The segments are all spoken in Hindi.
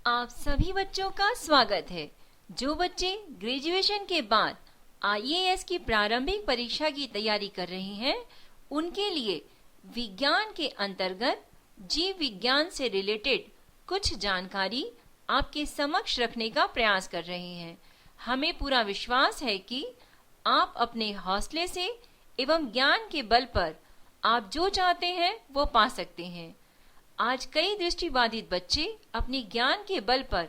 आप सभी बच्चों का स्वागत है। जो बच्चे ग्रेजुएशन के बाद आईएएस की प्रारंभिक परीक्षा की तैयारी कर रहे हैं, उनके लिए विज्ञान के अंतर्गत जीव विज्ञान से रिलेटेड कुछ जानकारी आपके समक्ष रखने का प्रयास कर रहे हैं। हमें पूरा विश्वास है कि आप अपने हौसले से एवं ज्ञान के बल पर आप जो चाहते हैं वो पा सकते हैं। आज कई दृष्टिबाधित बच्चे अपने ज्ञान के बल पर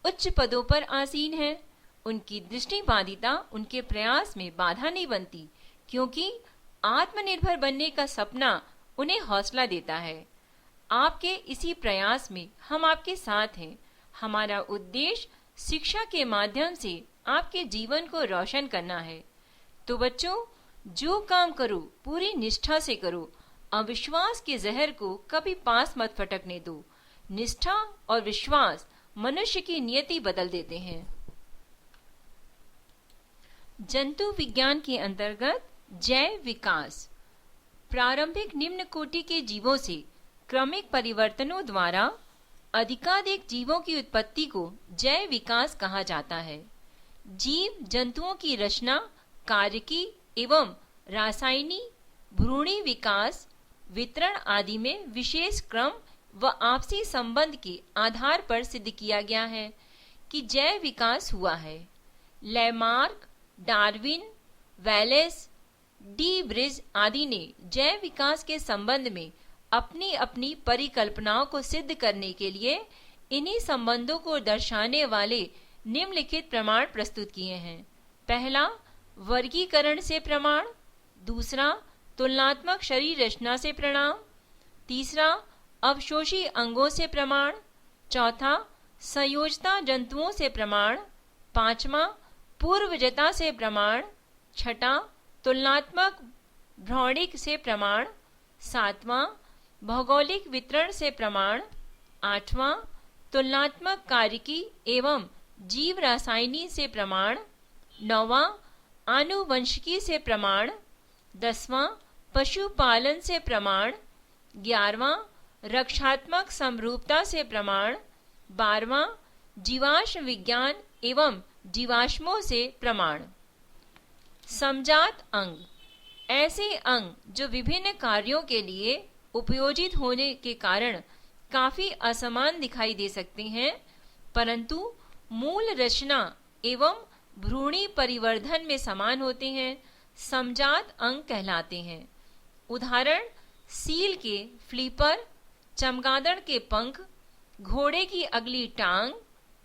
उच्च पदों पर आसीन हैं। उनकी दृष्टिबाधिता उनके प्रयास में बाधा नहीं बनती, क्योंकि आत्मनिर्भर बनने का सपना उन्हें हौसला देता है। आपके इसी प्रयास में हम आपके साथ हैं। हमारा उद्देश्य शिक्षा के माध्यम से आपके जीवन को रोशन करना है। तो बच्चों, जो काम करो पूरी निष्ठा से करो। अविश्वास के जहर को कभी पास मत फटकने दो। निष्ठा और विश्वास मनुष्य की नियति बदल देते हैं। जंतु विज्ञान के अंतर्गत जैव विकास प्रारंभिक निम्न कोटि के जीवों से क्रमिक परिवर्तनों द्वारा अधिकाधिक जीवों की उत्पत्ति को जैव विकास कहा जाता है। जीव जंतुओं की रचना, कार्यकी एवं रासायनिक, भ्रूणी विकास, वितरण आदि में विशेष क्रम व आपसी संबंध के आधार पर सिद्ध किया गया है कि जैव विकास हुआ है। Lamarck, Darwin, Wallace, D bridge आदि ने जैव विकास के संबंध में अपनी अपनी परिकल्पनाओं को सिद्ध करने के लिए इन्हीं संबंधों को दर्शाने वाले निम्नलिखित प्रमाण प्रस्तुत किए हैं। पहला, वर्गीकरण से प्रमाण। दूसरा, तुलनात्मक शरीर रचना से प्रमाण। तीसरा, अवशोषी अंगों से प्रमाण। चौथा, संयोजता जंतुओं से प्रमाण। पांचवा, पूर्वजता से प्रमाण। छठा, तुलनात्मक भ्रौणिक से प्रमाण। सातवां, भौगोलिक वितरण से प्रमाण। आठवां, तुलनात्मक कार्यकी एवं जीव रासायनी से प्रमाण। नौवां, आनुवंशिकी से प्रमाण। 10वां, पशुपालन से प्रमाण। 11वां, रक्षात्मक समरूपता से प्रमाण। 12वां, जीवाश्म विज्ञान एवं जीवाश्मों से प्रमाण। समजात अंग ऐसे अंग जो विभिन्न कार्यों के लिए उपयोजित होने के कारण काफी असमान दिखाई दे सकते हैं, परंतु मूल रचना एवं भ्रूणी परिवर्धन में समान होते हैं, समजात अंग कहलाते हैं। उदाहरण, सील के फ्लीपर, चमगादड़ के पंख, घोड़े की अगली टांग,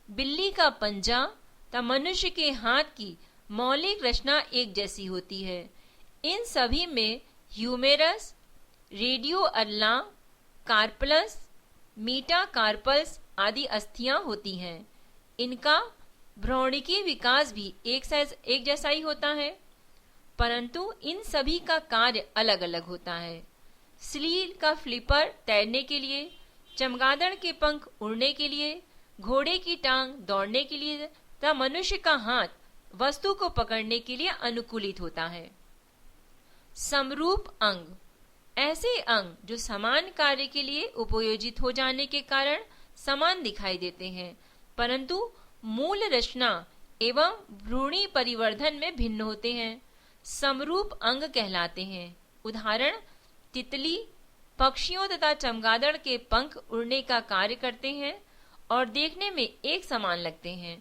बिल्ली का पंजा तथा मनुष्य के हाथ की मौलिक रचना एक जैसी होती है। इन सभी में ह्यूमेरस, रेडियो अल्ला, कार्पल्स, मीटाकार्पल्स आदि अस्थियां होती हैं। इनका भ्रौणिकी विकास भी एक जैसा ही होता है, परंतु इन सभी का कार्य अलग अलग होता है। सील का फ्लिपर तैरने के लिए, चमगादड़ के पंख उड़ने के लिए, घोड़े की टांग दौड़ने के लिए तथा मनुष्य का हाथ वस्तु को पकड़ने के लिए अनुकूलित होता है। समरूप अंग ऐसे अंग जो समान कार्य के लिए उपयोजित हो जाने के कारण समान दिखाई देते हैं, परंतु मूल रचना एवं भ्रूणी परिवर्धन में भिन्न होते हैं। समरूप अंग कहलाते हैं। उदाहरण, तितली, पक्षियों तथा चमगादड़ के पंख उड़ने का कार्य करते हैं और देखने में एक समान लगते हैं,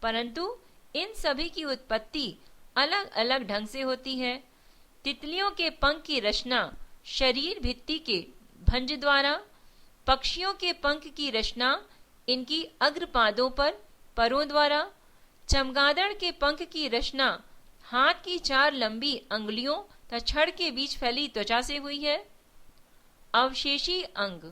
परंतु इन सभी की उत्पत्ति अलग अलग ढंग से होती है। तितलियों के पंख की रचना शरीर भित्ति के भंज द्वारा, पक्षियों के पंख की रचना इनकी अग्रपादों पर परों द्वारा, चमगादड़ के पंख की रचना हाथ की 4 लंबी अंगुलियों तथा छड़ के बीच फैली त्वचा से हुई है। अवशेषी अंग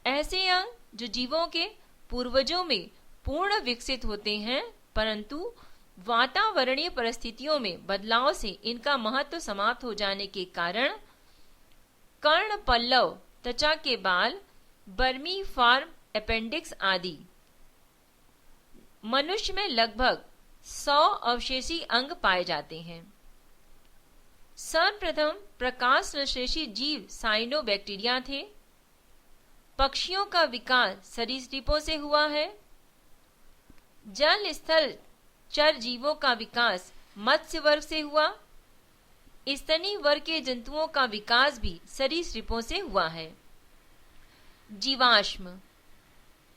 ऐसे अंग जो जीवों के पूर्वजों में पूर्ण विकसित होते हैं, परंतु वातावरणीय परिस्थितियों में बदलाव से इनका महत्व समाप्त हो जाने के कारण कर्ण पल्लव, त्वचा के बाल, बर्मी फार्म अपेंडिक्स आदि। मनुष्य में लगभग 100 अवशेषी अंग पाए जाते हैं। सर्वप्रथम प्रकाश संश्लेषी जीव साइनोबैक्टीरिया थे। पक्षियों का विकास सरीसृपों से हुआ है। जल स्थल चर जीवों का विकास मत्स्य वर्ग से हुआ। स्तनी वर्ग के जंतुओं का विकास भी सरीसृपों से हुआ है। जीवाश्म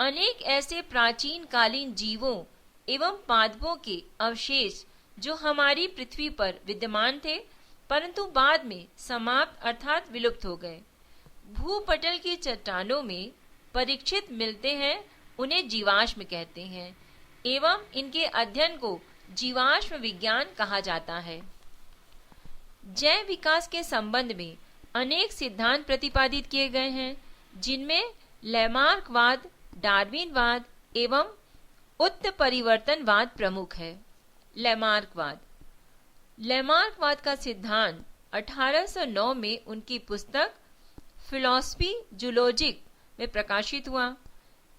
अनेक ऐसे प्राचीन कालीन जीवों एवं पादपों के अवशेष जो हमारी पृथ्वी पर विद्यमान थे परंतु बाद में समाप्त अर्थात विलुप्त हो गए। भूपटल की चट्टानों में परीक्षित मिलते हैं, उन्हें जीवाश्म कहते हैं एवं इनके अध्ययन को जीवाश्म विज्ञान कहा जाता है। जैव विकास के संबंध में अनेक सिद्धांत प्रतिपादित किए गए हैं, जिनमें लैमार्कवाद, डार्विनवाद एवं उत्परिवर्तनवाद प्रमुख है। लैमार्कवाद का सिद्धांत 1809 में उनकी पुस्तक फिलॉसफी जूलॉजिक में प्रकाशित हुआ।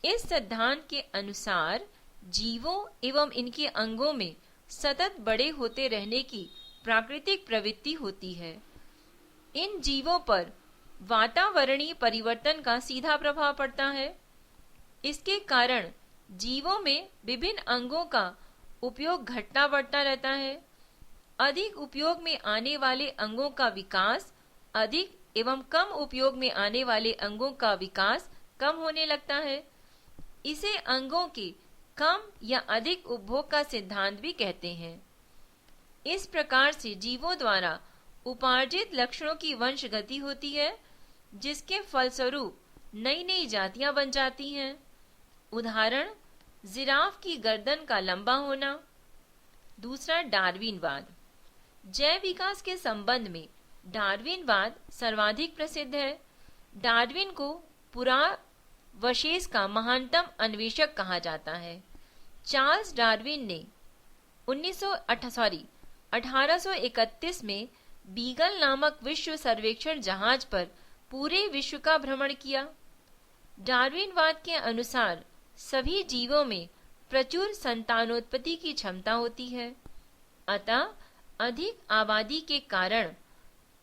इस सिद्धांत के अनुसार जीवों एवं इनके अंगों में सतत बड़े होते रहने की प्राकृतिक प्रवृत्ति होती है। इन जीवों पर वातावरणीय परिवर्तन का सीधा प्रभाव पड़ता है। इसके कारण जीवों में विभिन्न अंगों का उपयोग घटता बढ़ता रहता है। अधिक उपयोग में आने वाले अंगों का विकास अधिक एवं कम उपयोग में आने वाले अंगों का विकास कम होने लगता है। इसे अंगों के कम या अधिक उपभोग का सिद्धांत भी कहते हैं। इस प्रकार से जीवों द्वारा उपार्जित लक्षणों की वंशगति होती है, जिसके फलस्वरूप नई नई जातियां बन जाती हैं। उदाहरण, जिराफ की गर्दन का लंबा होना। दूसरा, डार्विनवाद। जैव विकास के संबंध में डार्विनवाद सर्वाधिक प्रसिद्ध है। डार्विन को पुरावशेष का महानतम अन्वेषक कहा जाता है। चार्ल्स डार्विन ने 1831 में बीगल नामक विश्व सर्वेक्षण जहाज पर पूरे विश्व का भ्रमण किया। डार्विनवाद के अनुसार सभी जीवों में प्रचुर संतानोत्पत्ति की क्षमता होती है, अतः अधिक आबादी के कारण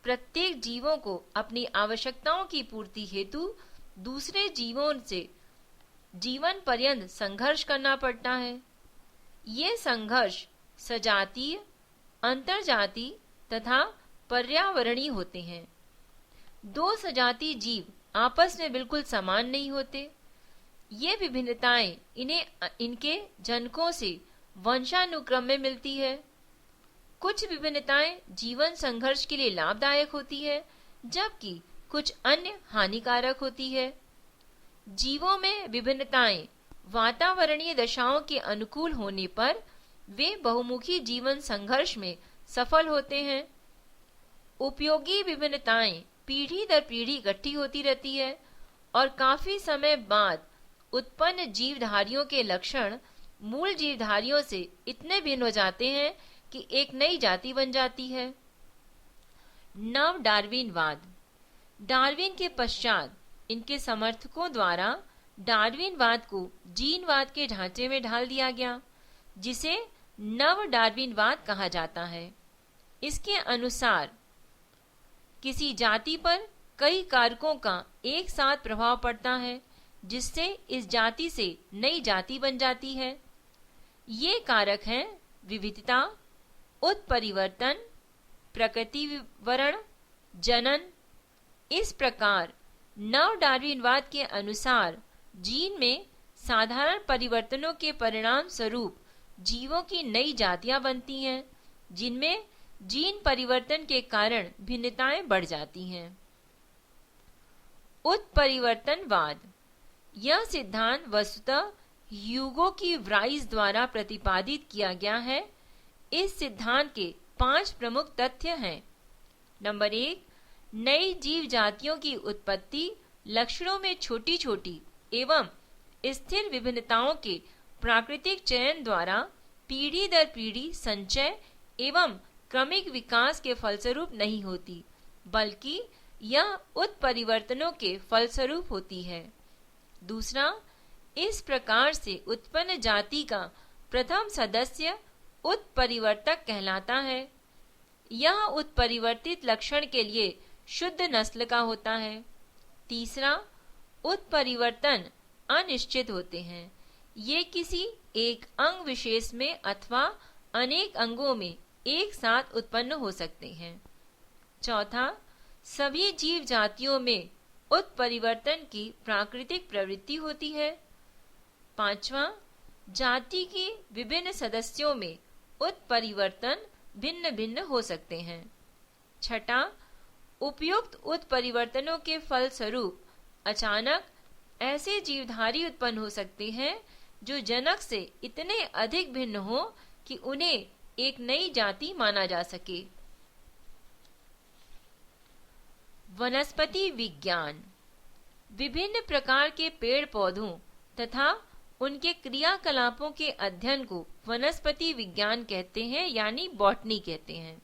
प्रत्येक जीवों को अपनी आवश्यकताओं की पूर्ति हेतु दूसरे जीवों से जीवन पर्यंत संघर्ष करना पड़ता है। ये संघर्ष सजातीय, अंतरजातीय तथा पर्यावरणीय होते हैं। दो सजातीय जीव आपस में बिल्कुल समान नहीं होते। ये विभिन्नताएं इनके जनकों से वंशानुक्रम में मिलती है। कुछ विभिन्नताएं जीवन संघर्ष के लिए लाभदायक होती है, जबकि कुछ अन्य हानिकारक होती है। जीवों में विभिन्नताएं वातावरणीय दशाओं के अनुकूल होने पर वे बहुमुखी जीवन संघर्ष में सफल होते हैं। उपयोगी विभिन्नताएं पीढ़ी दर पीढ़ी इकट्ठी होती रहती है और काफी समय बाद उत्पन्न जीवधारियों के लक्षण मूल जीवधारियों से इतने भिन्न हो जाते हैं कि एक नई जाति बन जाती है। नव डार्विनवाद। डार्विन के पश्चात इनके समर्थकों द्वारा डार्विनवाद को जीनवाद के ढांचे में ढाल दिया गया, जिसे नव डार्विनवाद कहा जाता है। इसके अनुसार किसी जाति पर कई कारकों का एक साथ प्रभाव पड़ता है, जिससे इस जाति से नई जाति बन जाती है। ये कारक हैं विविधता, उत्परिवर्तन, प्रकृति विवरण, जनन। इस प्रकार नव डार्विनवाद के अनुसार जीन में साधारण परिवर्तनों के परिणाम स्वरूप जीवों की नई जातियां बनती हैं, जिनमें जीन परिवर्तन के कारण भिन्नताएं बढ़ जाती हैं। उत्परिवर्तनवाद। यह सिद्धांत वस्तुतः ह्यूगो की व्राइस द्वारा प्रतिपादित किया गया है। इस सिद्धांत के 5 प्रमुख तथ्य हैं। नंबर 1, नई जीव जातियों की उत्पत्ति लक्षणों में छोटी छोटी एवं स्थिर विभिन्नताओं के प्राकृतिक चयन द्वारा पीढ़ी दर पीढ़ी संचय एवं क्रमिक विकास के फलस्वरूप नहीं होती, बल्कि यह उत्परिवर्तनों के फलस्वरूप होती है। दूसरा, इस प्रकार से उत्पन्न जाति का प्रथम सदस्य उत्परिवर्तक कहलाता है। यह उत्परिवर्तित लक्षण के लिए शुद्ध नस्ल का होता है। तीसरा, उत्परिवर्तन अनिश्चित होते हैं। ये किसी एक अंग विशेष में अथवा अनेक अंगों में एक साथ उत्पन्न हो सकते हैं। चौथा, सभी जीव जातियों में उत्परिवर्तन की प्राकृतिक प्रवृत्ति होती है। पांचवा, जाति के विभिन्न सदस्यों में उत्परिवर्तन भिन्न भिन्न हो सकते हैं। छठा, उपयुक्त उत्परिवर्तनों के फलस्वरूप अचानक ऐसे जीवधारी उत्पन्न हो सकते हैं जो जनक से इतने अधिक भिन्न हो कि उन्हें एक नई जाति माना जा सके। वनस्पति विज्ञान विभिन्न प्रकार के पेड़ पौधों तथा उनके क्रियाकलापों के अध्ययन को वनस्पति विज्ञान कहते हैं, यानी बॉटनी कहते हैं।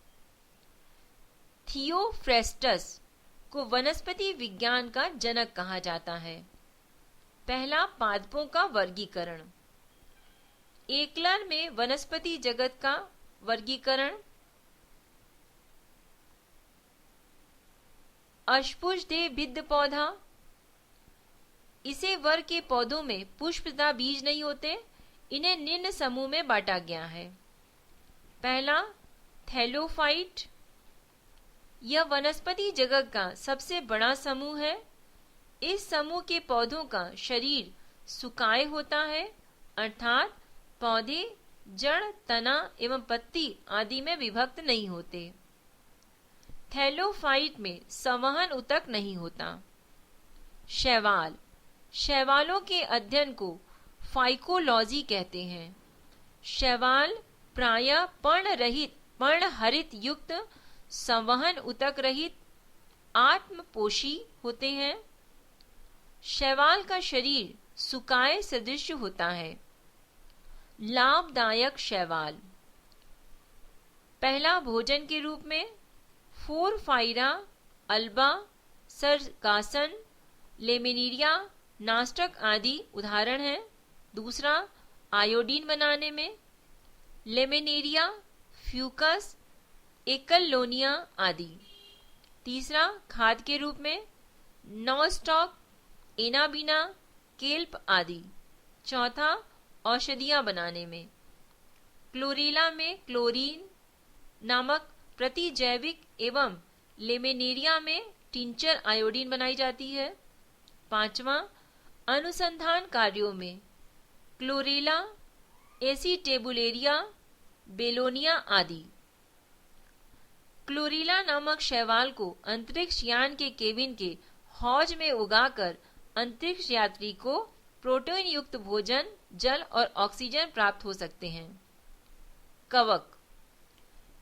थियोफ्रेस्टस को वनस्पति विज्ञान का जनक कहा जाता है। पहला, पादपों का वर्गीकरण। एकलर में वनस्पति जगत का वर्गीकरण। अष्पुष्पदेह भिद्ध पौधा, इसे वर्ग के पौधों में पुष्प तथा बीज नहीं होते। इन्हें निम्न समूह में बांटा गया है। पहला, थैलोफाइट, यह वनस्पति जगत का सबसे बड़ा समूह है। इस समूह के पौधों का शरीर सुकाए होता है, अर्थात पौधे जड़, तना एवं पत्ती आदि में विभक्त नहीं होते। थैलोफाइट में संवहन ऊतक नहीं होता। शैवाल, शैवालों के अध्ययन को फाइकोलॉजी कहते हैं। शैवाल प्रायः पर्णहरित युक्त, संवहन ऊतक रहित, आत्मपोषी होते हैं। शैवाल का शरीर सुकाए सदृश होता है। लाभदायक शैवाल, पहला भोजन के रूप में फोरफाइरा, अल्बा, सरगासन, लेमिनीरिया, नास्टक आदि उदाहरण हैं। दूसरा, आयोडीन बनाने में लेमिनेरिया, फ्यूकस, एकल्लोनिया आदि। तीसरा, खाद के रूप में नॉस्टॉक, एनाबीना, केल्प आदि। चौथा, औषधियां बनाने में क्लोरेला में क्लोरीन नामक प्रतिजैविक एवं लेमिनेरिया में टिंचर आयोडीन बनाई जाती है। पांचवा, अनुसंधान कार्यों में क्लोरेला, एसीटेबुलेरिया, बेलोनिया आदि। क्लोरेला नामक शैवाल को अंतरिक्ष यान के केबिन के हौज में उगाकर अंतरिक्ष यात्री को प्रोटीन युक्त भोजन, जल और ऑक्सीजन प्राप्त हो सकते हैं। कवक,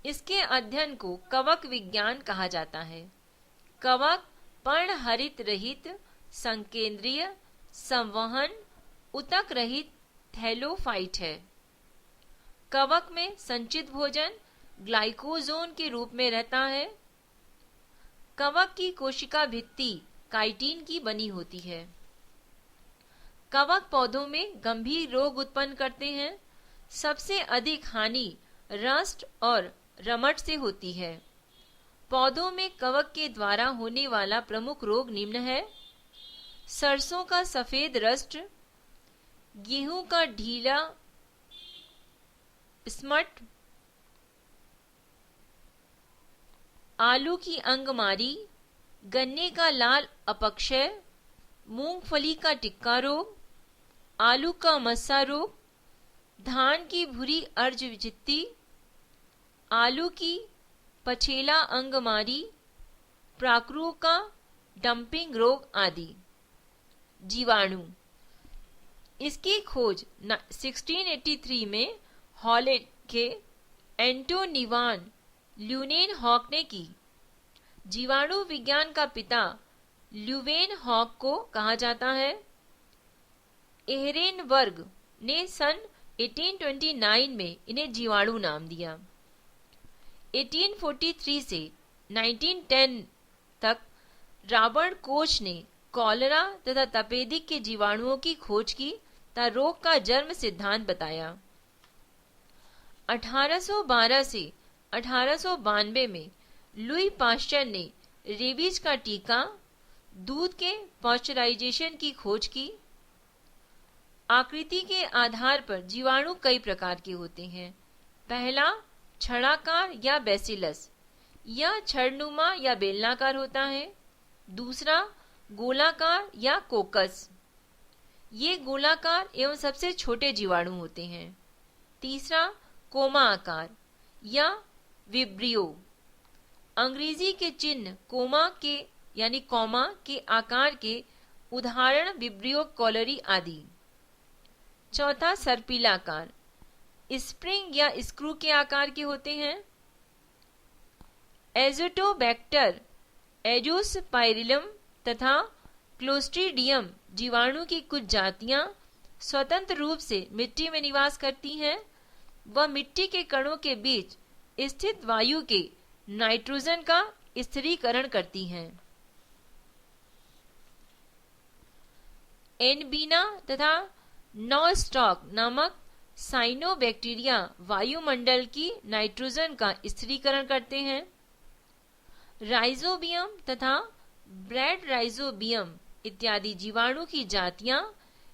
इसके अध्ययन को कवक विज्ञान कहा जाता है। कवक पर्णहरित रहित, संकेंद्रीय, संवहन ऊतक रहित थैलोफाइट है। कवक में संचित भोजन ग्लाइकोजोन के रूप में रहता है। कवक की कोशिका भित्ति काइटिन की बनी होती है। कवक पौधों में गंभीर रोग उत्पन्न करते हैं। सबसे अधिक हानि रस्ट और रमट से होती है। पौधों में कवक के द्वारा होने वाला प्रमुख रोग निम्न है: सरसों का सफेद रस्ट, गेहूं का ढीला स्मट, आलू की अंगमारी, गन्ने का लाल अपक्षय, मूंगफली का टिक्का रोग, आलू का मस्सा रोग, धान की भूरी अर्ज विचित्ती, आलू की पछेला अंगमारी, प्राकृ का डंपिंग रोग आदि। जीवाणु, इसकी खोज 1683 में हॉलैंड के एंटोनिवान ल्यूवेनहॉक ने की। जीवाणु विज्ञान का पिता ल्यूवेनहॉक को कहा जाता है। एहरेनबर्ग ने सन 1829 में इन्हें जीवाणु नाम दिया। 1843 से 1910 तक रॉबर्ट कोच ने कॉलरा तथा तपेदिक के जीवाणुओं की खोज की तथा रोग का जन्म सिद्धांत बताया। 1812 से 1892 में लुई पाश्चर ने रेबीज का टीका दूध के पॉस्चराइजेशन की खोज की। आकृति के आधार पर जीवाणु कई प्रकार के होते हैं। पहला छड़ाकार या बैसिलस, यह छड़नुमा या बेलनाकार होता है। दूसरा गोलाकार या कोकस, ये गोलाकार एवं सबसे छोटे जीवाणु होते हैं। तीसरा कोमा आकार या विब्रियो, अंग्रेजी के चिन्ह कोमा के यानी कॉमा के आकार के उदाहरण विब्रियो कॉलरी आदि। चौथा सर्पिलाकार, स्प्रिंग या स्क्रू के आकार के होते हैं। एजोटोबैक्टर, एजोस्पाइरिलम तथा क्लोस्ट्रीडियम जीवाणु की कुछ जातियां स्वतंत्र रूप से मिट्टी में निवास करती हैं। वह मिट्टी के कणों के बीच स्थित वायु के नाइट्रोजन का स्थिरीकरण करती हैं। एनबीना तथा नॉस्टॉक नामक साइनोबैक्टीरिया वायुमंडल की नाइट्रोजन का स्थिरीकरण करते हैं। राइजोबियम तथा ब्रेड राइजोबियम इत्यादि जीवाणु की जातियां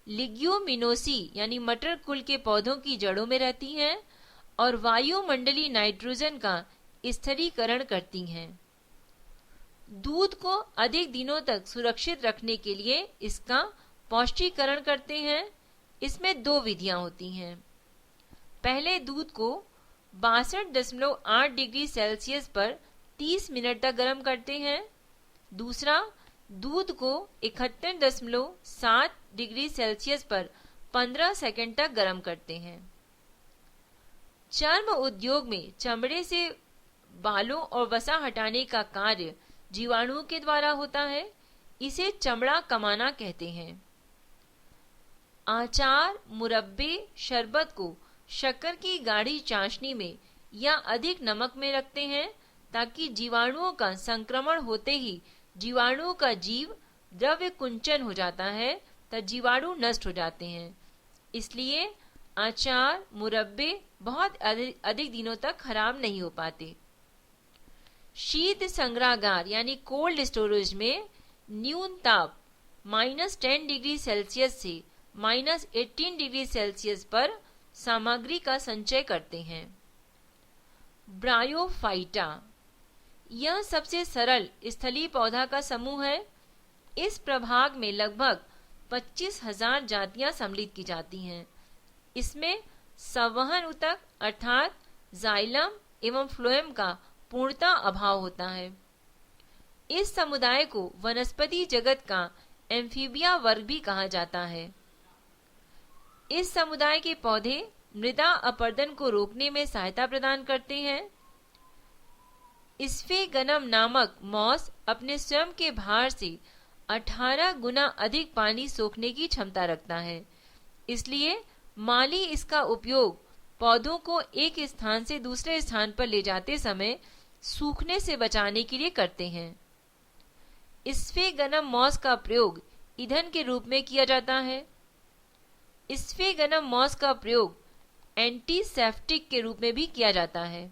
लिग्यूमिनोसी यानी मटर कुल के पौधों की जड़ों में रहती हैं और वायुमंडलीय नाइट्रोजन का स्थिरीकरण करती हैं। दूध को अधिक दिनों तक सुरक्षित रखने के लिए इसका पौष्टिकरण करते हैं। इसमें दो विधियां होती हैं। पहले दूध को 62.8 डिग्री सेल्सियस पर 30 मिनट तक गर्म करते हैं। दूसरा दूध को 71.7 डिग्री सेल्सियस पर 15 सेकंड तक गर्म करते हैं। चर्म उद्योग में चमड़े से बालों और वसा हटाने का कार्य जीवाणुओं के द्वारा होता है। इसे चमड़ा कमाना कहते हैं। आचार, मुरब्बे, शरबत को शक्कर की गाढ़ी चाशनी में या अधिक नमक में रखते हैं ताकि जीवाणुओं का संक्रमण होते ही जीवाणुओं का जीव द्रव्य कुंचन हो जाता है तब जीवाणु नष्ट हो जाते हैं। इसलिए आचार, मुरब्बे बहुत अधिक दिनों तक खराब नहीं हो पाते। शीत संग्रहगार यानी कोल्ड स्टोरेज में न्यून ताप -10 डिग्री सेल्सियस से -18 डिग्री सेल्सियस पर सामग्री का संचय करते हैं। ब्रायोफाइटा, यह सबसे सरल स्थलीय पौधा का समूह है। इस प्रभाग में लगभग 25,000 जातियां सम्मिलित की जाती हैं। इसमें संवहन ऊतक अर्थात जाइलम एवं फ्लोएम का पूर्णता अभाव होता है। इस समुदाय को वनस्पति जगत का एम्फीबिया वर्ग भी कहा जाता है। इस समुदाय के पौधे मृदा अपरदन को रोकने में सहायता प्रदान करते हैं। स्फेगनम नामक मॉस अपने स्वयं के भार से 18 गुना अधिक पानी सोखने की क्षमता रखता है। इसलिए माली इसका उपयोग पौधों को एक स्थान से दूसरे स्थान पर ले जाते समय सूखने से बचाने के लिए करते हैं। स्फेगनम मॉस का प्रयोग ईंधन के रूप में किया जाता है। स्फेगनम मॉस का प्रयोग एंटीसेप्टिक के रूप में भी किया जाता है।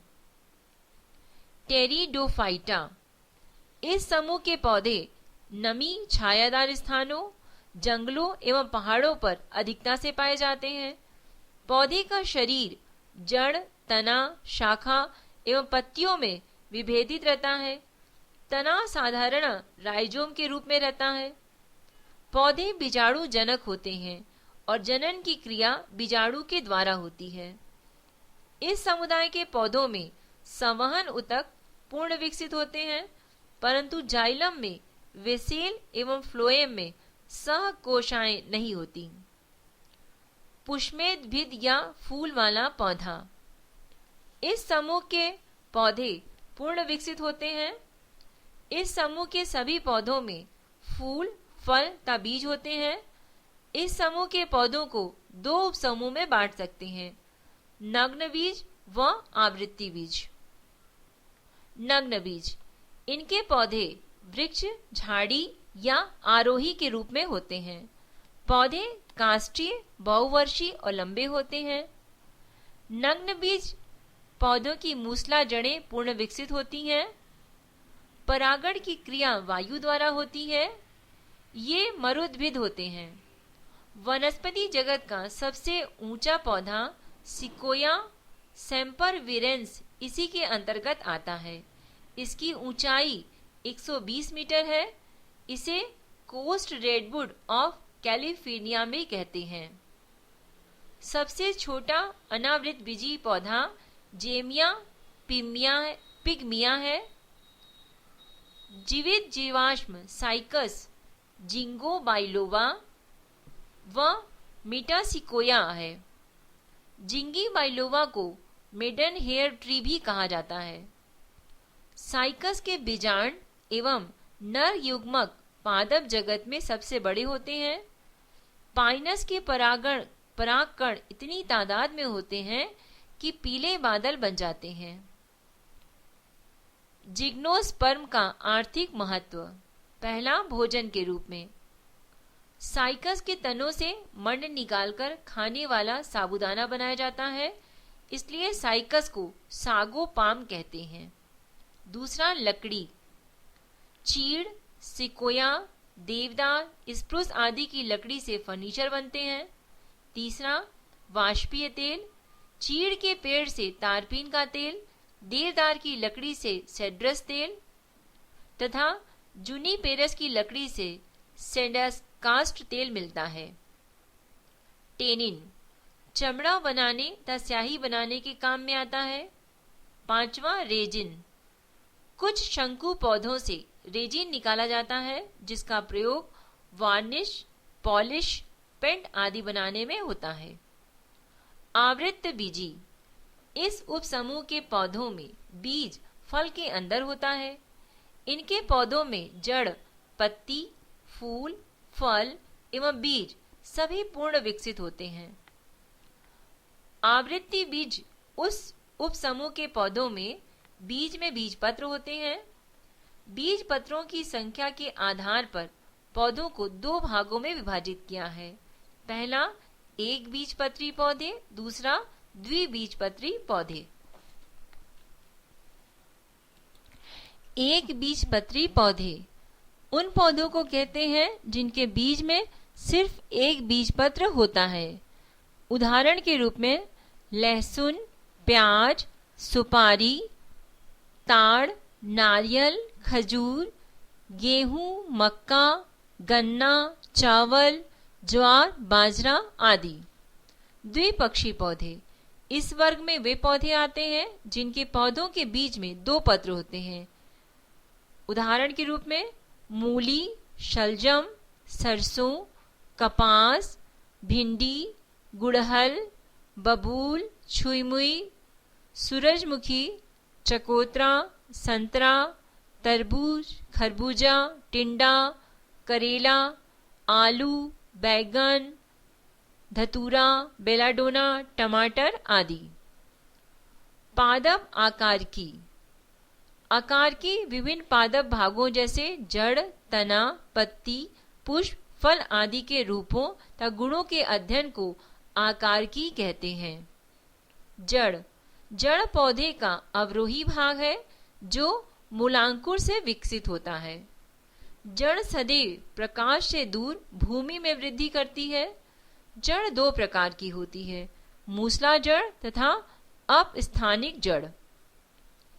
टेरिडोफाइटा, इस समूह के पौधे नमी छायादार स्थानों, जंगलों एवं पहाड़ों पर अधिकता से पाए जाते हैं। पौधे का शरीर जड़, तना, शाखा एवं पत्तियों में विभेदित रहता है। तना साधारण राइजोम के रूप में रहता है। पौधे बीजाणु जनक होते हैं और जनन की क्रिया बीजाणु के द्वारा होती है। इस समुदाय के पौधों में संवहन ऊतक पूर्ण विकसित होते हैं, परंतु जाइलम में वेसेल एवं फ्लोएम में सहकोशाएं नहीं होती। पुष्पमेधभिद या फूल वाला पौधा, इस समूह के पौधे पूर्ण विकसित होते हैं। इस समूह के सभी पौधों में फूल, फल तथा बीज होते हैं। इस समूह के पौधों को दो उपसमूह में बांट सकते हैं, नग्न बीज व आवृत्ति बीज। नग्न बीज, इनके पौधे वृक्ष, झाड़ी या आरोही के रूप में होते हैं। पौधे काष्ठीय, बहुवर्षीय और लंबे होते हैं। नग्न बीज पौधों की मूसला जड़ें पूर्ण विकसित होती हैं। परागण की क्रिया वायु द्वारा होती है। ये मरुद्भिद होते हैं। वनस्पति जगत का सबसे ऊंचा पौधा सिकोया सेम्परविरेंस इसी के अंतर्गत आता है। इसकी ऊंचाई 120 मीटर है। इसे कोस्ट रेडवुड ऑफ कैलिफोर्निया में कहते हैं। सबसे छोटा अनावृत बीजी पौधा जेमिया पिग्मिया है। जीवित जीवाश्म साइकस जिंगोबाइलोवा व मेटासिकोया है। जिंगोबाइलोवा को मेडन हेयर ट्री भी कहा जाता है। साइकस के बीजांड एवं नर युग्मक पादप जगत में सबसे बड़े होते हैं। पाइनस के परागकण इतनी तादाद में होते हैं कि पीले बादल बन जाते हैं। जिग्नोस्पर्म का आर्थिक महत्व। पहला, भोजन के रूप में साइकस के तनों से मंड निकालकर खाने वाला साबूदाना बनाया जाता है, इसलिए साइकस को सागो पाम कहते हैं। दूसरा, लकड़ी। चीड़, सिकोया, देवदार, स्प्रूस आदि की लकड़ी से फर्नीचर बनते हैं। तीसरा, वाष्पीय तेल। चीड़ के पेड़ से तारपीन का तेल, देवदार की लकड़ी से सेड्रस तेल तथा जूनिपेरस की लकड़ी से सेडाकास्ट तेल मिलता है। टेनिन चमड़ा बनाने तथा स्याही बनाने के काम में आता है। पांचवा, रेजिन। कुछ शंकु पौधों से रेजिन निकाला जाता है, जिसका प्रयोग वार्निश, पॉलिश, पेंट आदि बनाने में होता है। आवृत्त बीजी। इस उपसमूह के पौधों में बीज फल के अंदर होता है। इनके पौधों में जड़, पत्ती, फूल, फल एवं बीज सभी पूर्ण विकसित होते हैं। आवृत्ति बीज उस उपसमूह के पौधों में बीज पत्र होते हैं। बीज पत्रों की संख्या के आधार पर पौधों को दो भागों में विभाजित किया है। पहला, एक बीजपत्री पौधे, दूसरा द्विबीजपत्री पौधे। एक बीजपत्री पौधे उन पौधों को कहते हैं जिनके बीज में सिर्फ एक बीजपत्र होता है। उदाहरण के रूप में लहसुन, प्याज, सुपारी, ताड़, नारियल, खजूर, गेहूं, मक्का, गन्ना, चावल, ज्वार, बाजरा आदि। द्विपक्षी पौधे इस वर्ग में वे पौधे आते हैं जिनके पौधों के बीज में दो पत्र होते हैं। उदाहरण के रूप में मूली, शलजम, सरसों, कपास, भिंडी, गुड़हल, बबूल, छुईमुई, सूरजमुखी, चकोतरा, संतरा, तरबूज, खरबूजा, टिंडा, करेला, आलू, बैगन, धतूरा, बेलाडोना, टमाटर आदि। पादप आकार की विभिन्न पादप भागों जैसे जड़, तना, पत्ती, पुष्प, फल आदि के रूपों तथा गुणों के अध्ययन को आकार की कहते हैं। जड़ पौधे का अवरोही भाग है जो मूलांकुर से विकसित होता है। जड़ सदैव प्रकाश से दूर भूमि में वृद्धि करती है। जड़ दो प्रकार की होती है, मूसला जड़ तथा अपस्थानिक जड़।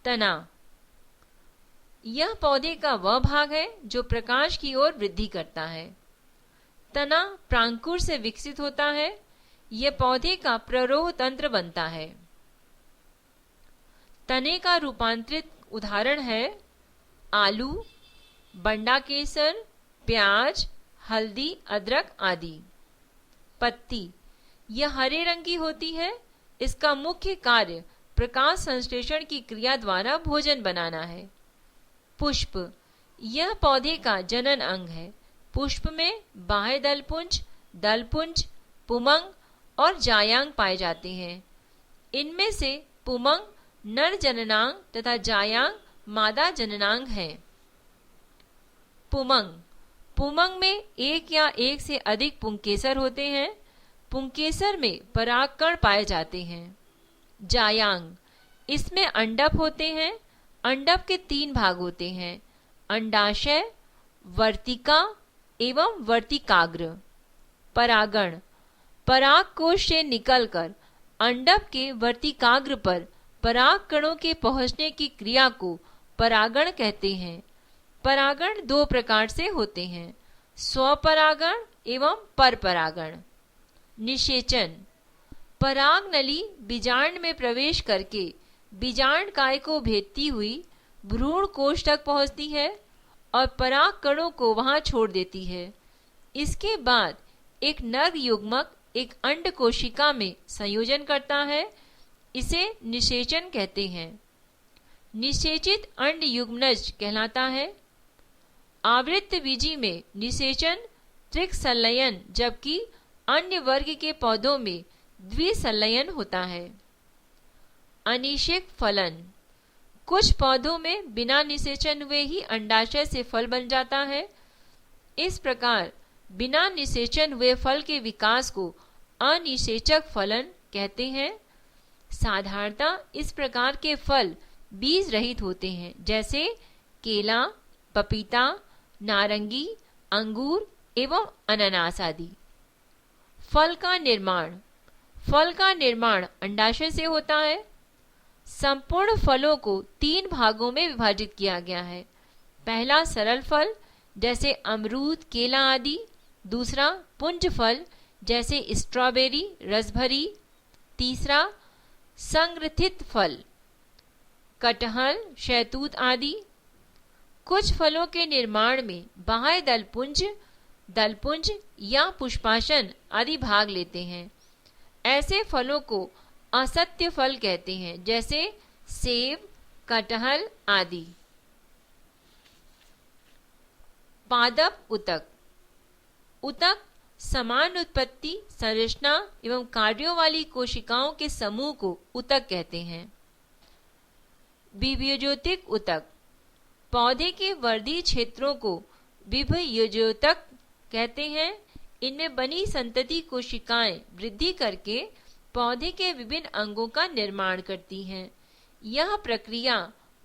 तना यह पौधे का वह भाग है जो प्रकाश की ओर वृद्धि करता है। तना प्रांकुर से विकसित होता है। यह पौधे का प्ररोह तंत्र बनता है। तने का रूपांतरित उदाहरण है आलू, बंडा केसर, प्याज, हल्दी, अदरक आदि। पत्ती यह हरे रंग की होती है। इसका मुख्य कार्य प्रकाश संश्लेषण की क्रिया द्वारा भोजन बनाना है। पुष्प यह पौधे का जनन अंग है। पुष्प में बाह्य दलपुंज, पुमंग और जायांग पाए जाते हैं। इनमें से पुमंग नर जननांग तथा जायांग मादा जननांग है। पुमंग में एक या एक से अधिक पुंकेसर होते हैं। पुंकेसर में परागकण पाए जाते हैं। जायांग इसमें अंडप होते हैं। अंडप के 3 भाग होते हैं, अंडाशय, वर्तिका एवं वर्तिकाग्र। परागण, पराग कोश से निकलकर अंडक के वर्तिकाग्र पर पराग कणों के पहुंचने की क्रिया को परागण कहते हैं। परागण दो प्रकार से होते हैं, स्वपरागण एवं परपरागण। निषेचन, पराग नली बीजांड में प्रवेश करके बीजांड काय को भेदती हुई भ्रूण कोश तक पहुंचती है और पराग कणों को वहां छोड़ देती है। इसके बाद एक नर युग्मक एक अंड कोशिका में संयोजन करता है, इसे निषेचन कहते हैं। निषेचित अंड युग्मनज कहलाता है। आवृत्त बीजी में निषेचन त्रिक-संलयन, जबकि अन्य वर्ग के पौधों में द्विसंलयन होता है। अनिषेक फलन, कुछ पौधों में बिना निषेचन हुए ही अंडाशय से फल बन जाता है। इस प्रकार बिना निषेचन हुए फल के विकास को अनिषेचक फलन कहते हैं। साधारणतः इस प्रकार के फल बीज रहित होते हैं, जैसे केला, पपीता, नारंगी, अंगूर एवं अनानास आदि। फल का निर्माण, फल का निर्माण अंडाशय से होता है। संपूर्ण फलों को 3 भागों में विभाजित किया गया है। पहला सरल फल जैसे अमरूद, केला आदि। दूसरा पुंज फल जैसे स्ट्रॉबेरी, रसभरी। तीसरा संग्रथित फल, कटहल, शहतूत आदि। कुछ फलों के निर्माण में बाह्य दलपुंज या पुष्पासन आदि भाग लेते हैं। ऐसे फलों को असत्य फल कहते हैं, जैसे सेब, कटहल आदि। पादप उतक, उतक समान उत्पत्ति, संरचना एवं कार्यों वाली कोशिकाओं के समूह को उतक कहते हैं। विभयोज्योतिक उतक, पौधे के वर्धी क्षेत्रों को विभयोज्योतक कहते हैं। इनमें बनी संतति कोशिकाएं वृद्धि करके पौधे के विभिन्न अंगों का निर्माण करती हैं। यह प्रक्रिया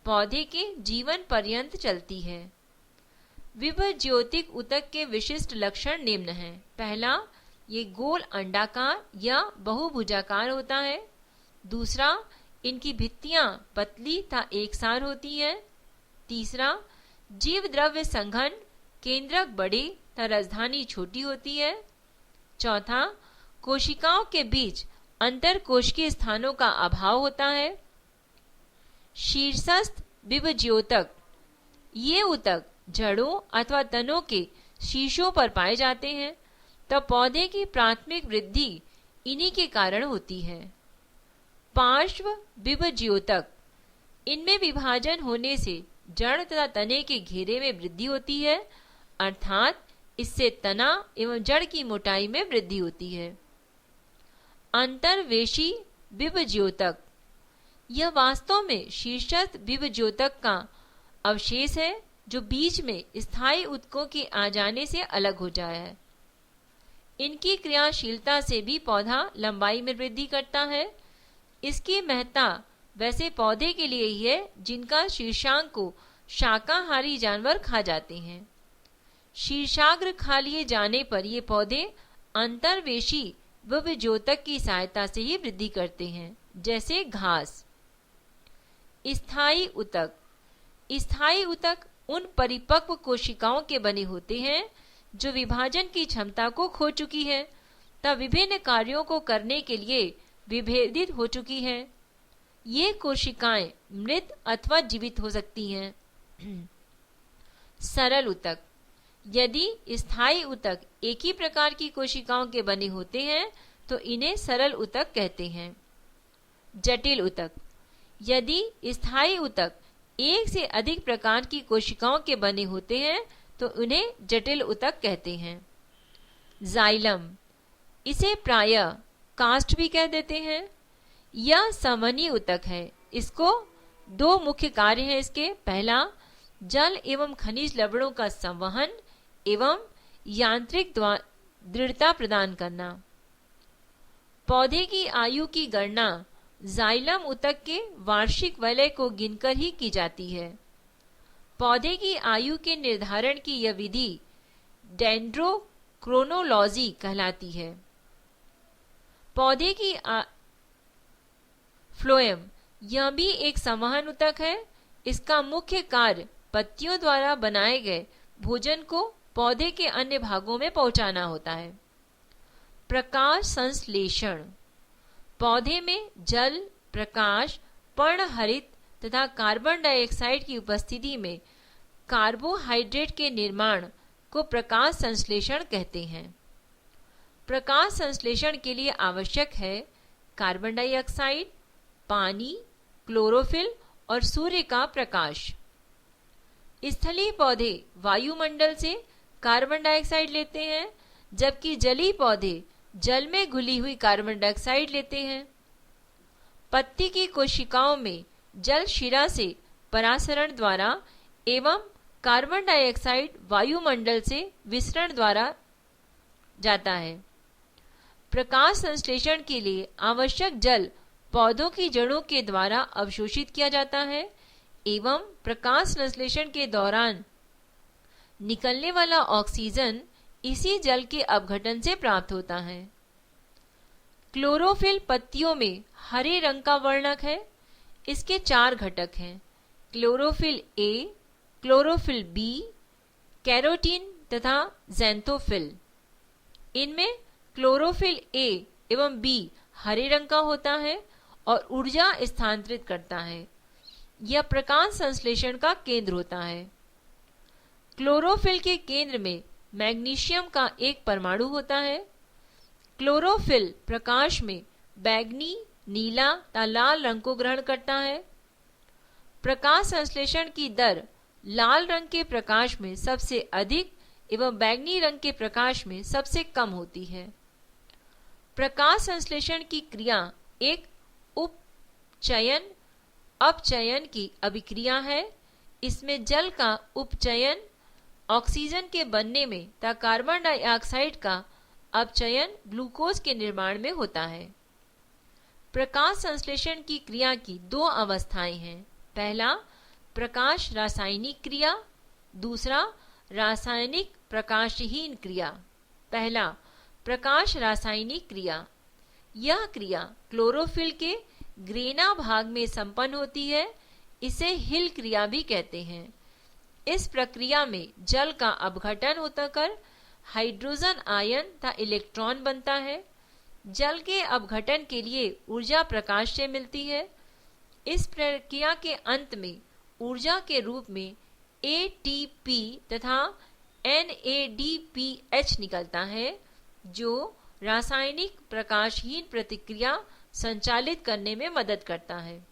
पौधे के जीवन पर्यंत चलती है। विभज्योतिक उतक के विशिष्ट लक्षण निम्न हैं। पहला, ये गोल अंडाकार या बहुभुजाकार होता है। दूसरा, इनकी भित्तियां पतली तथा एकसार होती हैं। तीसरा, जीव द्रव्य संघन केंद्रक बड़े तथा राजधानी छोटी होती है। चौथा, कोशिकाओं के बीच अंतर कोशिकीय स्थानों का अभाव होता है। शीर्षस्थ विभज्योतक, ये उतक जड़ों अथवा तनों के शीर्षों पर पाए जाते हैं, तब पौधे की प्राथमिक वृद्धि इन्हीं के कारण होती है। पार्श्व विभज्योतक, इनमें विभाजन होने से जड़ तथा तने के घेरे में वृद्धि होती है, अर्थात इससे तना एवं जड़ की मोटाई में वृद्धि होती है। अंतर्वेशी विभज्योतक, यह वास्तव में शीर्षस्थ विभज्योतक का अवशेष है, जो बीच में स्थायी उत्कों के आ जाने से अलग हो जाया है। इनकी क्रियाशीलता से भी पौधा लंबाई में वृद्धि करता है। इसकी महत्ता वैसे पौधे के लिए ही है जिनका शीर्षांग को शाकाहारी जानवर खा जाते हैं। शीर्षाग्र खा लिए जाने पर ये पौधे अंतर्वेशी विभज्योतक की सहायता से ही वृद्धि करते हैं, जैसे घास। स्थायी उतक, स्थायी उतक उन परिपक्व कोशिकाओं के बने होते हैं जो विभाजन की क्षमता को खो चुकी है तथा विभिन्न कार्यों को करने के लिए विभेदित हो चुकी हैं। ये कोशिकाएं मृत अथवा जीवित हो सकती हैं। सरल उतक, यदि स्थायी उतक एक ही प्रकार की कोशिकाओं के बने होते हैं तो इन्हें सरल उतक कहते हैं। जटिल उतक, यदि स्थायी उतक एक से अधिक प्रकार की कोशिकाओं के बने होते हैं तो उन्हें जटिल उतक कहते हैं। जाइलम, इसे प्रायः कास्ट भी कह देते हैं। यह संवहनी उतक है। इसको 2 मुख्य कार्य हैं इसके। पहला, जल एवं खनिज लवणों का संवहन एवं यांत्रिक दृढ़ता प्रदान करना। पौधे की आयु की गणना जाइलम उतक के वार्षिक वलय को गिनकर ही की जाती है। पौधे की आयु के निर्धारण की यह विधि डेंड्रोक्रोनोलॉजी कहलाती है। पौधे की फ्लोएम यह भी एक संवहन ऊतक है। इसका मुख्य कार्य पत्तियों द्वारा बनाए गए भोजन को पौधे के अन्य भागों में पहुंचाना होता है। प्रकाश संश्लेषण पौधे में जल, प्रकाश, पर्णहरित तथा कार्बन डाइऑक्साइड की उपस्थिति में कार्बोहाइड्रेट के निर्माण को प्रकाश संश्लेषण कहते हैं। प्रकाश संश्लेषण के लिए आवश्यक है कार्बन डाइऑक्साइड, पानी, क्लोरोफिल और सूर्य का प्रकाश। स्थलीय पौधे वायुमंडल से कार्बन डाइऑक्साइड लेते हैं, जबकि जलीय पौधे जल में घुली हुई कार्बन डाइऑक्साइड लेते हैं। पत्ती की कोशिकाओं में जल शिरा से परासरण द्वारा एवं कार्बन डाइऑक्साइड वायुमंडल से विसरण द्वारा जाता है। प्रकाश संश्लेषण के लिए आवश्यक जल पौधों की जड़ों के द्वारा अवशोषित किया जाता है एवं प्रकाश संश्लेषण के दौरान निकलने वाला ऑक्सीजन इसी जल के अपघटन से प्राप्त होता है। क्लोरोफिल पत्तियों में हरे रंग का वर्णक है। इसके 4 घटक हैं: chlorophyll A, chlorophyll B, carotene तथा ज़ैंथोफिल। इनमें क्लोरोफिल ए एवं बी हरे रंग का होता है और ऊर्जा स्थानांतरित करता है। यह प्रकाश संश्लेषण का केंद्र होता है। क्लोरोफिल के केंद्र में मैग्नीशियम का एक परमाणु होता है। क्लोरोफिल प्रकाश में बैंगनी, नीला तथा लाल रंग को ग्रहण करता है। प्रकाश संश्लेषण की दर लाल रंग के प्रकाश में सबसे अधिक एवं बैंगनी रंग के प्रकाश में सबसे कम होती है। प्रकाश संश्लेषण की क्रिया एक उपचयन अपचयन की अभिक्रिया है। इसमें जल का उपचयन ऑक्सीजन के बनने में तथा कार्बन डाइऑक्साइड का अपचयन ग्लूकोज के निर्माण में होता है। प्रकाश संश्लेषण की क्रिया की 2 अवस्थाएं हैं। पहला प्रकाश रासायनिक क्रिया, दूसरा रासायनिक प्रकाशहीन क्रिया। पहला प्रकाश रासायनिक क्रिया। यह क्रिया क्लोरोफिल के ग्रेना भाग में संपन्न होती है। इसे हिल क्रिया भी कहते हैं। इस प्रक्रिया में जल का अपघटन होकर हाइड्रोजन आयन तथा इलेक्ट्रॉन बनता है। जल के अपघटन के लिए ऊर्जा प्रकाश से मिलती है। इस प्रक्रिया के अंत में ऊर्जा के रूप में ATP तथा NADPH निकलता है, जो रासायनिक प्रकाशहीन प्रतिक्रिया संचालित करने में मदद करता है।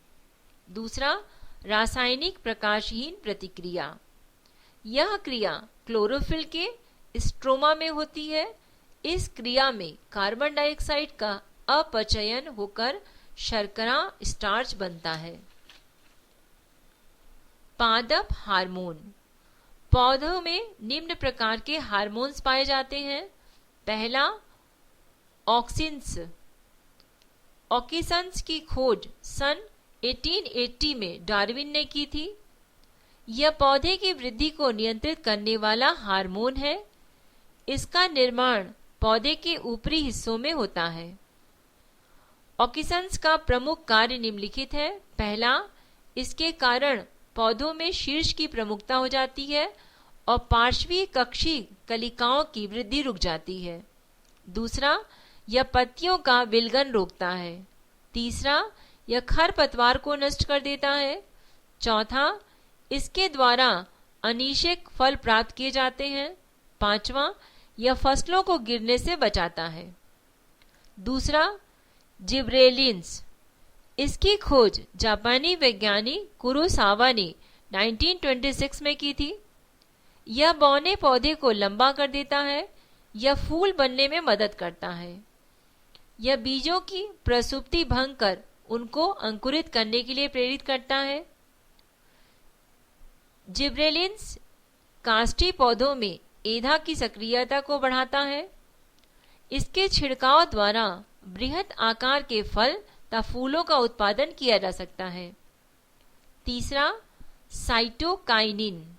दूसरा रासायनिक प्रकाशहीन प्रतिक्रिया। यह क्रिया क्लोरोफिल के स्ट्रोमा में होती है। इस क्रिया में कार्बन डाइऑक्साइड का अपचयन होकर शर्करा स्टार्च बनता है। पादप हार्मोन। पौधों में निम्न प्रकार के हार्मोन्स पाए जाते हैं। पहला ऑक्सिन्स। ऑक्सीन्स की खोज सन 1880 में डार्विन ने की थी। यह पौधे की वृद्धि को नियंत्रित करने वाला हार्मोन है। इसका निर्माण पौधे के ऊपरी हिस्सों में होता है। ऑक्सीन्स का प्रमुख कार्य निम्नलिखित है। पहला, इसके कारण पौधों में शीर्ष की प्रमुखता हो जाती है और पार्श्वीय कक्षीय कलिकाओं की वृद्धि रुक जाती है। दूसरा, यह पत्तियों का विलगन रोकता है। तीसरा, यह खरपतवार को नष्ट कर देता है। चौथा, इसके द्वारा अनिषेक फल प्राप्त किए जाते हैं। पांचवा, यह फसलों को गिरने से बचाता है। दूसरा, जिब्रेलिन्स। इसकी खोज जापानी वैज्ञानिक कुरोसावा ने 1926 में की थी। यह बौने पौधे को लंबा कर देता है। यह फूल बनने में मदद करता है। यह बीजों की प्रसुप्ति भंग कर उनको अंकुरित करने के लिए प्रेरित करता है। जिब्रेलिन्स काष्ठी पौधों में एधा की सक्रियता को बढ़ाता है। इसके छिड़काव द्वारा बृहत आकार के फल तथा फूलों का उत्पादन किया जा सकता है। तीसरा, साइटोकाइनिन।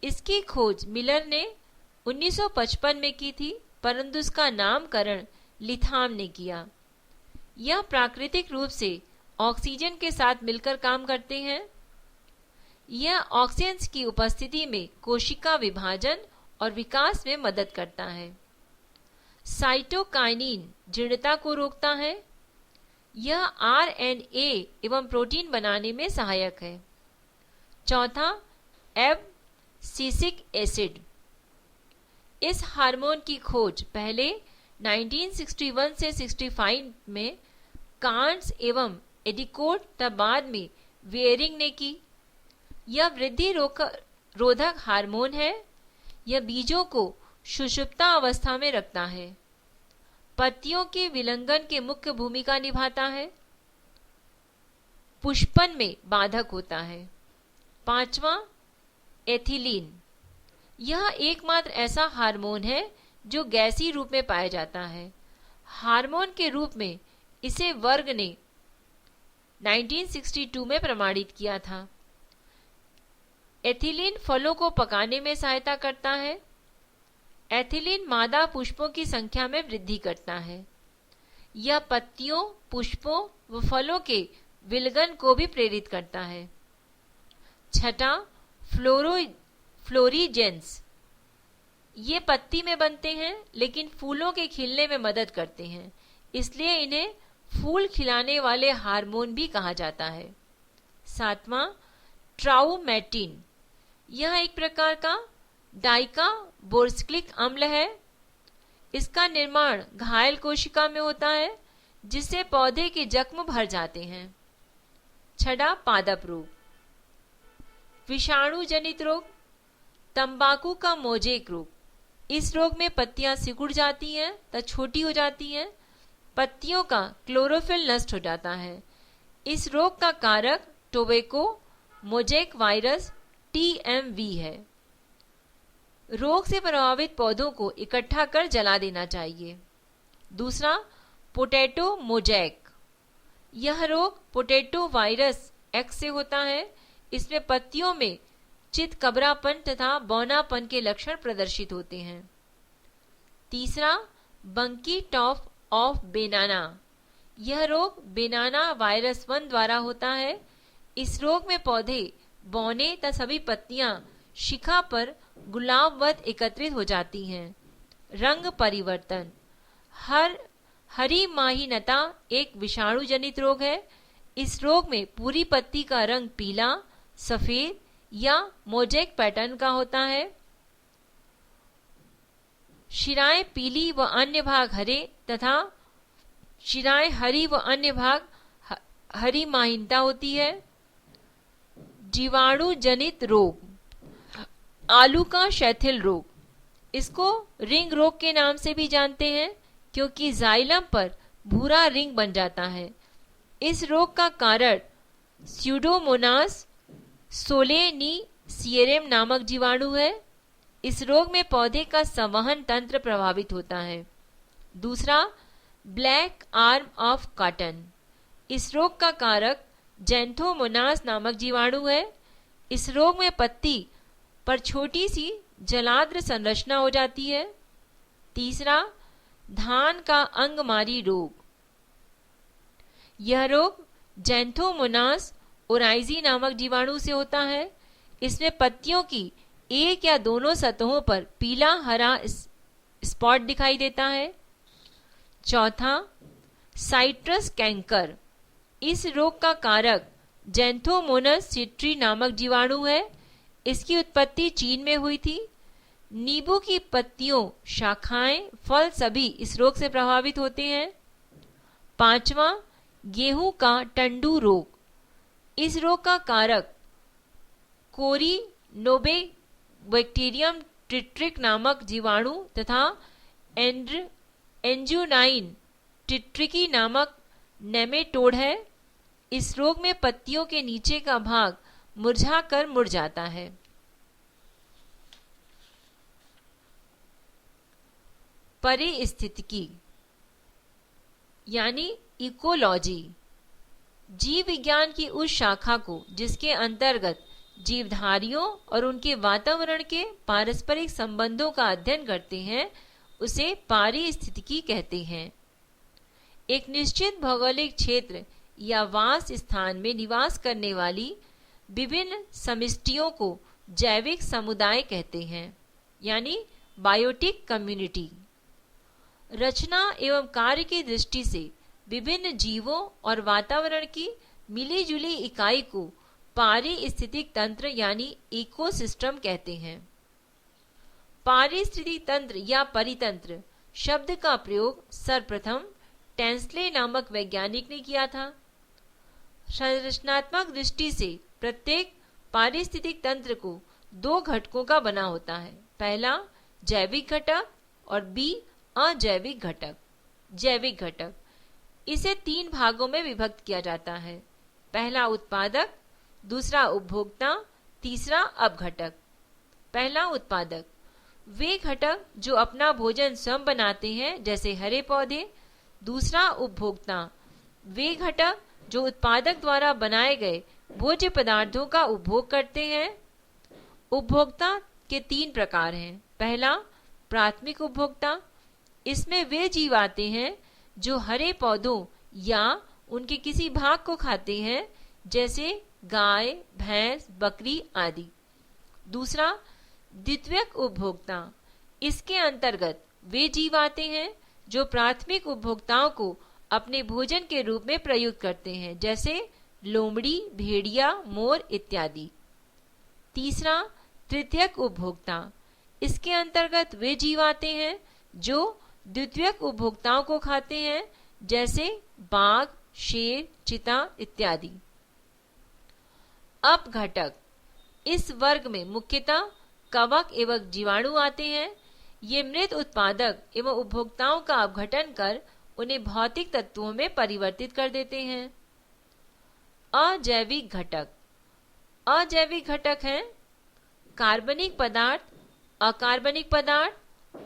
इसकी खोज मिलर ने 1955 में की थी, परंतु उसका नामकरण लिथाम ने किया। यह प्राकृतिक रूप से ऑक्सीजन के साथ मिलकर काम करते हैं। यह ऑक्सीजन की उपस्थिति में कोशिका विभाजन और विकास में मदद करता है। साइटोकाइनिन जीर्णता को रोकता है। यह आरएनए एवं प्रोटीन बनाने में सहायक है। चौथा, एब्सिसिक एसिड। इस हार्मोन की खोज पहले 1961 से 65 में कांट्स एवं एडिकोट, तब बाद में वेयरिंग ने की। यह वृद्धि रोधक हार्मोन है। यह बीजों को सुषुप्ता अवस्था में रखता है। पत्तियों के विलंघन के मुख्य भूमिका निभाता है। पुष्पन में बाधक होता है। पांचवा, एथिलीन। यह एकमात्र ऐसा हार्मोन है जो गैसीय रूप में पाया जाता है। हार्मोन के रूप में इसे वर्ग ने 1962 में प्रमाणित किया था। एथिलीन फलों को पकाने में सहायता करता है। एथिलीन मादा पुष्पों की संख्या में वृद्धि करता है। यह पत्तियों, पुष्पों व फलों के विलगन को भी प्रेरित करता है। छठा, फ्लोरीजेंस। ये पत्ती में बनते हैं लेकिन फूलों के खिलने में मदद करते हैं, इसलिए इन्हें फूल खिलाने वाले हार्मोन भी कहा जाता है। सातवां, ट्राउमेटिन। यह एक प्रकार का डाइका बोर्सक्लिक अम्ल है। इसका निर्माण घायल कोशिका में होता है, जिससे पौधे के जख्म भर जाते हैं। छठा, पादप रोग। विषाणु जनित रोग। तंबाकू का मोजेक रोग। इस रोग में पत्तियां सिकुड़ जाती हैं तथा छोटी हो जाती हैं। पत्तियों का क्लोरोफिल नष्ट हो जाता है। इस रोग का कारक टोबैको मोजेक वायरस TMV है। रोग से प्रभावित पौधों को इकट्ठा कर जला देना चाहिए। दूसरा, पोटैटो मोजैक। यह रोग पोटैटो वायरस X से होता है। इसमें पत्तियों में चितकबरापन तथा बौनापन के लक्षण प्रदर्शित होते हैं। तीसरा, बंकी टॉप ऑफ बेनाना। यह रोग बेनाना वायरस 1 द्वारा होता है। इस रोग में पौधे बौने तथा सभी पत्तियां शिखा पर गुलाबवत एकत्रित हो जाती हैं। रंग परिवर्तन। हरिमाहीनता एक विषाणु जनित रोग है। इस रोग में पूरी पत्ती का रंग पीला, सफेद या मोजेक पैटर्न का होता है। शिराएं पीली व अन्य भाग हरे तथा शिराएं हरी व अन्य भाग हरिमाहीनता होती है। जीवाणु जनित रोग। आलू का शैथिल रोग। इसको रिंग रोग के नाम से भी जानते हैं, क्योंकि जाइलम पर भूरा रिंग बन जाता है। इस रोग का कारण स्यूडोमोनास सोलेनिसिएरम नामक जीवाणु है। इस रोग में पौधे का संवहन तंत्र प्रभावित होता है। दूसरा, ब्लैक आर्म ऑफ कॉटन। इस रोग का कारक जैंथोमोनास नामक जीवाणु है। इस रोग में पत्ती पर छोटी सी जलाद्र संरचना हो जाती है। तीसरा, धान का अंगमारी रोग। यह रोग जैंथोमोनास ओराइजी नामक जीवाणु से होता है। इसमें पत्तियों की एक या दोनों सतहों पर पीला हरा स्पॉट दिखाई देता है। चौथा, साइट्रस कैंकर। इस रोग का कारक जैंथोमोनस सिट्री नामक जीवाणु है। इसकी उत्पत्ति चीन में हुई थी। नींबू की पत्तियों, शाखाएं, फल सभी इस रोग से प्रभावित होते हैं। पांचवा, गेहूं का टंडू रोग। इस रोग का कारक कोरिनोबैक्टीरियम टिट्रिक नामक जीवाणु तथा एंजुनाइन टिट्रिकी नामक नेमेटोड है। इस रोग में पत्तियों के नीचे का भाग मुरझाकर मुड़ जाता है। परिस्थितिकी यानी इकोलॉजी। जीव विज्ञान की उस शाखा को जिसके अंतर्गत जीवधारियों और उनके वातावरण के पारस्परिक संबंधों का अध्ययन करते हैं उसे पारिस्थितिकी कहते हैं। एक निश्चित भौगोलिक क्षेत्र या वास स्थान में निवास करने वाली विभिन्न समष्टियों को जैविक समुदाय कहते हैं, यानी बायोटिक कम्युनिटी। रचना एवं कार्य की दृष्टि से विभिन्न जीवों और वातावरण की मिली-जुली इकाई को पारिस्थितिक तंत्र यानी इकोसिस्टम कहते हैं। पारिस्थितिक तंत्र या परितंत्र शब्द का प्रयोग सर्वप्रथम टेंसले नामक वैज्ञानिक ने किया था। संरचनात्मक दृष्टि से प्रत्येक पारिस्थितिक तंत्र को दो घटकों का बना होता है, पहला जैविक घटक और बी अजैविक घटक। जैविक घटक इसे तीन भागों में विभक्त किया जाता है, पहला उत्पादक, दूसरा उपभोक्ता, तीसरा अपघटक। पहला उत्पादक वे घटक जो अपना भोजन स्वयं बनाते हैं जैसे हरे पौधे। दूसरा उपभोक्ता वे घटक जो उत्पादक द्वारा बनाए गए भोज्य पदार्थों का उपभोग करते हैं। उपभोक्ता के तीन प्रकार हैं, पहला प्राथमिक उपभोक्ता, इसमें वे जीव आते हैं जो हरे पौधों या उनके किसी भाग को खाते हैं जैसे गाय, भैंस, बकरी आदि। दूसरा द्वितीयक उपभोक्ता, इसके अंतर्गत वे जीव आते हैं जो प्राथमिक उपभोक्ताओं को अपने भोजन के रूप में प्रयुक्त करते हैं जैसे लोमड़ी, भेड़िया, मोर इत्यादि। तीसरा तृतीयक उपभोक्ता, इसके अंतर्गत वे जीव आते हैं जो द्वितीयक उपभोक्ताओं को खाते हैं जैसे बाघ, शेर, चीता इत्यादि। अपघटक इस वर्ग में मुख्यतः कवक एवं जीवाणु आते हैं। ये मृत उत्पादक एवं उपभोक्ताओं का अपघटन कर उन्हें भौतिक तत्वों में परिवर्तित कर देते हैं। अजैविक घटक, अजैविक घटक हैं कार्बनिक पदार्थ, अकार्बनिक पदार्थ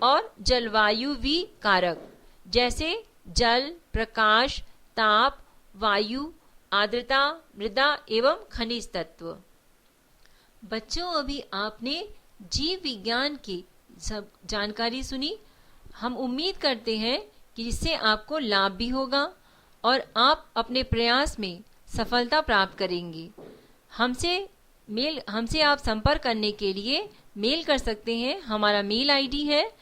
और जलवायुवी कारक जैसे जल, प्रकाश, ताप, वायु, आर्द्रता, मृदा एवं खनिज तत्व। बच्चों, अभी आपने जीव विज्ञान की सब जानकारी सुनी। हम उम्मीद करते हैं कि इससे आपको लाभ भी होगा और आप अपने प्रयास में सफलता प्राप्त करेंगे। हमसे आप संपर्क करने के लिए मेल कर सकते हैं। हमारा मेल आईडी है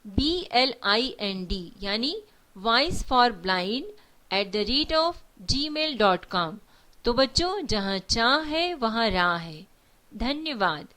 voiceforblind यानी voiceforblind@gmail.com। तो बच्चों, जहाँ चाह है वहाँ राह है। धन्यवाद।